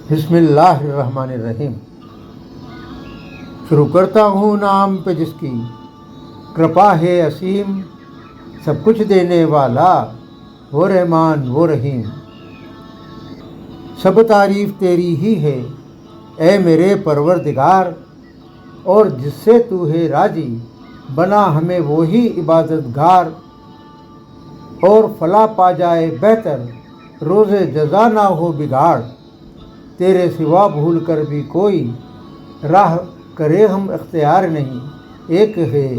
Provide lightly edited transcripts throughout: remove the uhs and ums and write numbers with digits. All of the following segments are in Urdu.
بسم اللہ الرحمن الرحیم۔ شروع کرتا ہوں نام پہ جس کی کرپا ہے اسیم، سب کچھ دینے والا وہ رحمان وہ رحیم۔ سب تعریف تیری ہی ہے اے میرے پروردگار، اور جس سے تو ہے راضی بنا ہمیں وہی عبادت گار، اور فلاح پا جائے بہتر روز جزا نہ ہو بگاڑ، تیرے سوا بھول کر بھی کوئی راہ کرے ہم اختیار نہیں۔ ایک ہے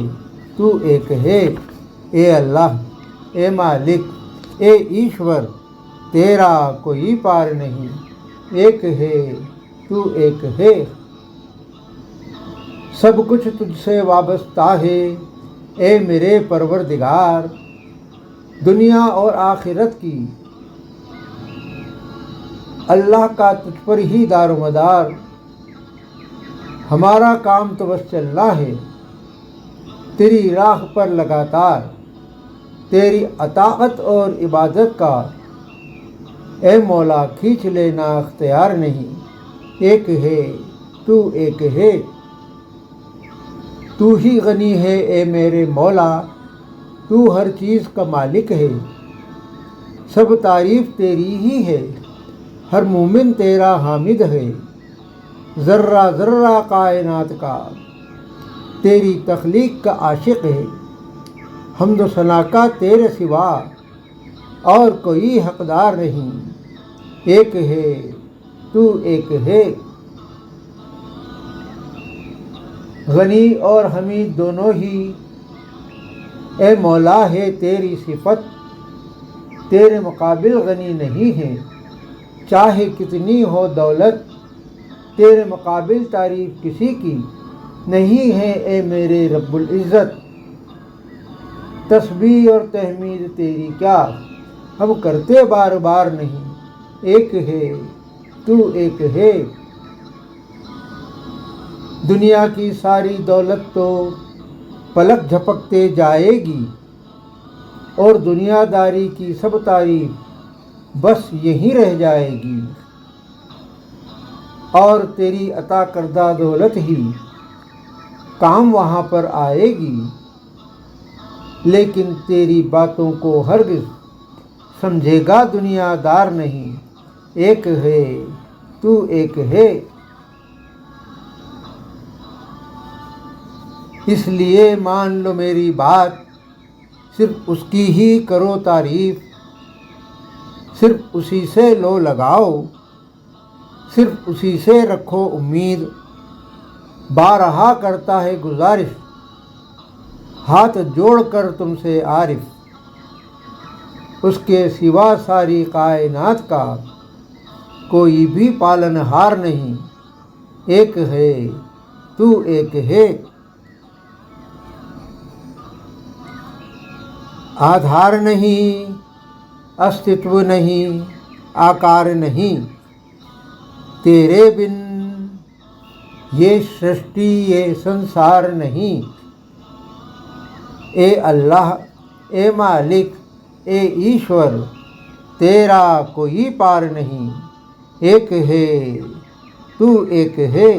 تو ایک ہے اے اللہ اے مالک اے ایشور، تیرا کوئی پار نہیں۔ ایک ہے تو ایک ہے، سب کچھ تجھ سے وابستہ ہے اے میرے پروردگار، دنیا اور آخرت کی اللہ کا تجھ پر ہی دار و مدار۔ ہمارا کام تو بس چلنا ہے تیری راہ پر لگاتار، تیری اطاعت اور عبادت کا اے مولا کھینچ لینا اختیار نہیں۔ ایک ہے تو ایک ہے، تو ہی غنی ہے اے میرے مولا، تو ہر چیز کا مالک ہے، سب تعریف تیری ہی ہے، ہر مومن تیرا حامد ہے، ذرہ ذرہ کائنات کا تیری تخلیق کا عاشق ہے، حمد و ثنا کا تیرے سوا اور کوئی حقدار نہیں۔ ایک ہے تو ایک ہے، غنی اور حمید دونوں ہی اے مولا ہے تیری صفت، تیرے مقابل غنی نہیں ہے، چاہے کتنی ہو دولت تیرے مقابل تعریف کسی کی نہیں ہے اے میرے رب العزت۔ تسبیح اور تحمید تیری کیا ہم کرتے بار بار نہیں۔ ایک ہے تو ایک ہے، دنیا کی ساری دولت تو پلک جھپکتے جائے گی، اور دنیا داری کی سب تعریف بس یہیں رہ جائے گی، اور تیری عطا کردہ دولت ہی کام وہاں پر آئے گی، لیکن تیری باتوں کو ہرگز سمجھے گا دنیا دار نہیں۔ ایک ہے تو ایک ہے، اس لیے مان لو میری بات، صرف اس کی ہی کرو تعریف، صرف اسی سے لو لگاؤ، صرف اسی سے رکھو امید، بارہا کرتا ہے گزارش ہاتھ جوڑ کر تم سے عارف، اس کے سوا ساری کائنات کا کوئی بھی پالنہار نہیں۔ ایک ہے تو ایک ہے، آدھار نہیں استتو نہیں آکار نہیں، تیرے بن یہ سرشٹی یہ سنسار نہیں۔ اے اللہ اے مالک اے ایشور، تیرا کوئی پار نہیں۔ ایک ہے تو ایک ہے۔